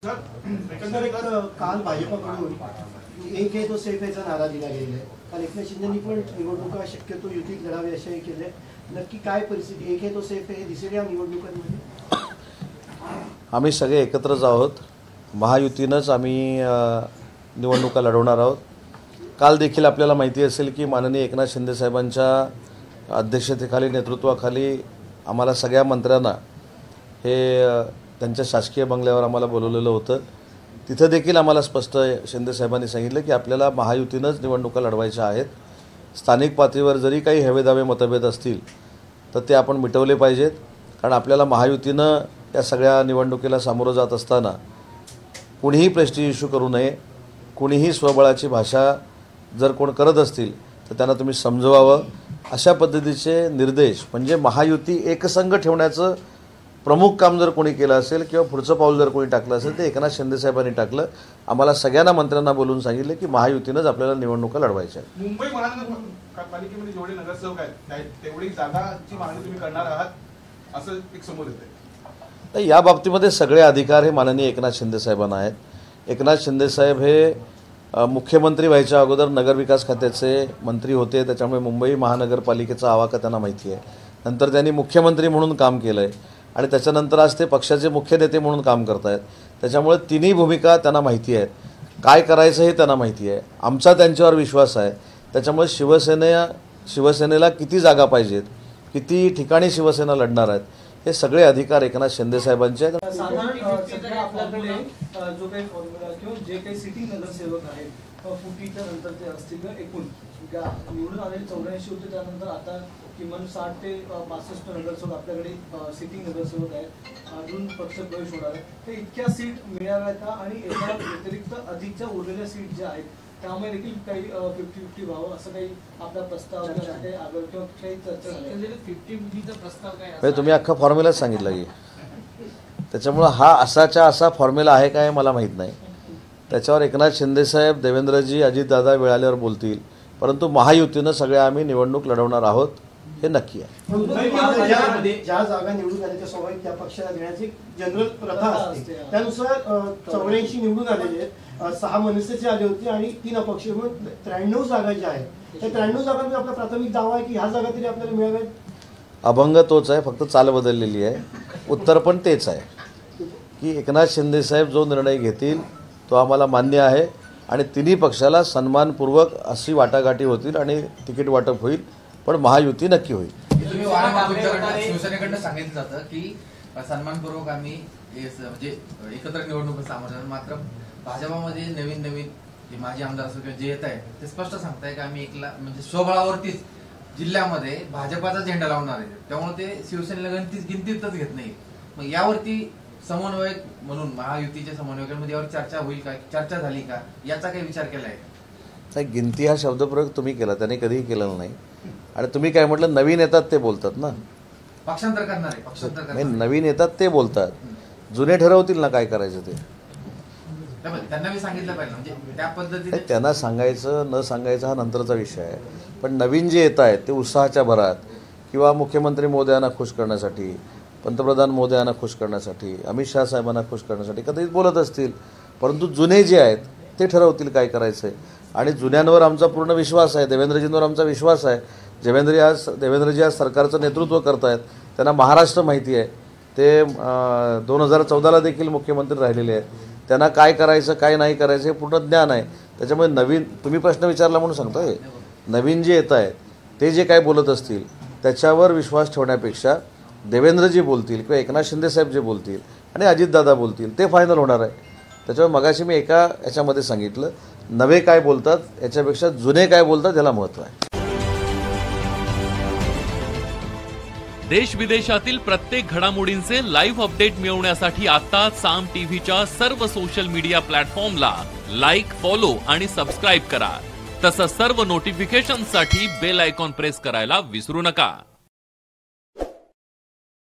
एकंदरीत काल भाजपकडून एक है तो सेफ याचा नारा दिला गेलेला आहे. काल एकनाथ शिंदेंनी पण निवडणुका शक्यतो युतीत लढावी असे केले. नक्की काय परिस्थिती एक है तो सेफ हे दिसेल या निवडणुकांमध्ये? आम्ही सगळे एकत्रच आहोत. महायुतीनंच आम्ही निवडणुका लढवणार आहोत. काल देखील आपल्याला माहिती असेल की माननीय एकनाथ शिंदे साहेबांच्या अध्यक्षतेखाली नेतृत्वाखाली आम्हाला सगळ्या मंत्र्यांना हे त्यांच्या शासकीय बंगल्यावर आम्हाला बोलवलेलं होतं. तिथं देखील आम्हाला स्पष्ट शिंदे साहेबांनी सांगितलं की आपल्याला महायुतीनंच निवडणुका लढवायच्या आहेत. स्थानिक पातळीवर जरी काही हवेदावे मतभेद असतील तर ते आपण मिटवले पाहिजेत. कारण आपल्याला महायुतीनं या सगळ्या निवडणुकीला सामोरं जात असताना कुणीही प्रेस्टीज इश्यू करू नये. कुणीही स्वबळाची भाषा जर कोण करत असतील तर त्यांना तुम्ही समजवावं. अशा पद्धतीचे निर्देश म्हणजे महायुती एकसंघ ठेवण्याचं प्रमुख काम जर कोणी केलं असेल किंवा पुढचं पाऊल जर कोणी टाकलं असेल ते एकनाथ शिंदे साहेबांनी टाकलं. आम्हाला सगळ्यांना मंत्र्यांना बोलून सांगितलं की महायुतीनंच आपल्याला निवडणुका लढवायच्या आहेत. मुंबई महानगरपालिकेमध्ये जेवढे नगरसेवक आहेत तेवढी जागाची मागणी तुम्ही करणार आहात असं एक समोर येतंय. या बाबतीमध्ये सगळे अधिकार हे माननीय एकनाथ शिंदे साहेबांना आहेत. एकनाथ शिंदे साहेब हे मुख्यमंत्री व्हायच्या अगोदर नगरविकास खात्याचे मंत्री होते. त्याच्यामुळे मुंबई महानगरपालिकेचा आवाका त्यांना माहिती आहे. नंतर त्यांनी मुख्यमंत्री म्हणून काम केलं आहे आणि त्याच्यानंतर आज ते पक्षाचे मुख्य नेते म्हणून काम करत आहेत. त्याच्यामुळे तिन्ही भूमिका त्यांना माहिती आहेत. काय करायचं हे त्यांना माहिती आहे. आमचा त्यांच्यावर विश्वास आहे. त्याच्यामुळे शिवसेनेला किती जागा पाहिजेत, किती ठिकाणी शिवसेना लढणार आहेत हे सगळे अधिकार एकनाथ शिंदे साहेबांचे आहेत. आपल्याकडे जो काही फॉर्म्युला किंवा जे काही सिटिंग नगरसेवक आहेत फुटीच्या नंतरचे असतील एकूण निवडून आलेले 84 होते. त्यानंतर आता किमान 60 ते 65 नगरसेवक आपल्याकडे सिटिंग नगरसेवक आहेत. अजून पक्ष प्रवेश होणार आहे. ते इतक्या सीट मिळाव्या का आणि याच्या व्यतिरिक्त अधिकच्या उरलेल्या सीट ज्या आहेत त्यामुळे देखील काही 50-50 व्हावं असं काही आपला प्रस्ताव किंवा काही चर्चा झाली? 50-50चा प्रस्ताव काय तुम्ही अख्खा फॉर्म्युलाच सांगितलं की त्याच्यामुळं हा असाच्या असा फॉर्म्युला आहे काय मला माहीत नाही. त्याच्यावर एकनाथ शिंदे साहेब, देवेंद्रजी, अजितदादा वेळाल्यावर बोलतील. परंतु महायुतीनं सगळ्या आम्ही निवडणूक लढवणार आहोत हे नक्की आहे. ज्या जागा निवडून आल्याच्या स्वाभाविक त्या पक्षाला देण्याची जनरल प्रथा असते. त्यानुसार 84 निवडून आलेले आहेत, 6 मनसेचे आले होते आणि 3 अपक्ष म्हणून 93 जागा ज्या आहेत त्या 93 जागांमध्ये आपला प्राथमिक दावा आहे की ह्या जागा तरी आपल्याला मिळाव्यात. अभंग तोच आहे, फक्त चाल बदललेली आहे. उत्तर पण तेच आहे की एकनाथ शिंदे साहेब जो निर्णय घेतील तो आम्हाला मान्य आहे आणि तिन्ही पक्षाला सन्मानपूर्वक अशी वाटाघाटी होतील आणि तिकीट वाटप होईल. पण महायुती नक्की होईल. शिवसेनेकडनं सांगितलं जातं की सन्मानपूर्वक आम्ही म्हणजे एकत्र निवडणूक सामोरं. मात्र भाजपामध्ये नवीन जे माजी आमदार असो किंवा जे येत आहेत ते स्पष्ट सांगताय की आम्ही एकला म्हणजे स्वबळावरतीच जिल्ह्यामध्ये भाजपाचा झेंडा लावणार आहे. त्यामुळे ते शिवसेनेला गिनतीतच घेत नाही. मग यावरती समन्वयक म्हणून महायुतीच्या समन्वयकांमध्ये यावर चर्चा होईल का, चर्चा झाली का, याचा काही विचार केला आहे? गिनती हा शब्दप्रयोग तुम्ही केला, त्याने कधीही केलेला नाही. आणि तुम्ही काय म्हटलं नवीन येतात ते बोलतात ना, पक्षांतर करणार आहे. पक्षांतर नवीन येतात ते बोलतात, जुने ठरवतील ना काय करायचं ते. त्यांना मी सांगितलं पाहिजे म्हणजे त्या पद्धतीने त्यांना सांगायचं न सांगायचं हा नंतरचा विषय आहे. पण नवीन जे येत आहेत ते उत्साहाच्या भरात किंवा मुख्यमंत्री महोदयांना खुश करण्यासाठी, पंतप्रधान महोदयांना खुश करण्यासाठी, अमित शहा साहेबांना खुश करण्यासाठी कधीच बोलत असतील. परंतु जुने जे आहेत ते ठरवतील काय करायचं आहे. आणि जुन्यांवर आमचा पूर्ण विश्वास आहे, देवेंद्रजींवर आमचा विश्वास आहे. देवेंद्रजी आज सरकारचं नेतृत्व करत आहेत. त्यांना महाराष्ट्र माहिती आहे. ते 2014ला देखील मुख्यमंत्री राहिलेले आहेत. त्यांना काय करायचं काय नाही करायचं हे पूर्ण ज्ञान आहे. त्याच्यामुळे नवीन तुम्ही प्रश्न विचारला म्हणून सांगतोय, नवीन जे येत आहेत ते जे काय बोलत असतील त्याच्यावर विश्वास ठेवण्यापेक्षा देवेंद्रजी बोलतील किंवा एकनाथ शिंदे साहेब जे बोलतील आणि अजितदादा बोलतील ते फायनल होणार आहे. त्याच्यामुळे मगाशी मी एका याच्यामध्ये सांगितलं नवे काय बोलतात याच्यापेक्षा जुने काय बोलतात याला महत्त्व आहे. देश विदेशातील प्रत्येक घडामोडींचे लाईव्ह अपडेट मिळवण्यासाठी आता साम टीव्हीच्या सर्व सोशल मीडिया प्लॅटफॉर्मला लाईक, फॉलो आणि सबस्क्राईब करा. तसंच सर्व नोटिफिकेशनसाठी बेल आयकॉन प्रेस करायला विसरू नका.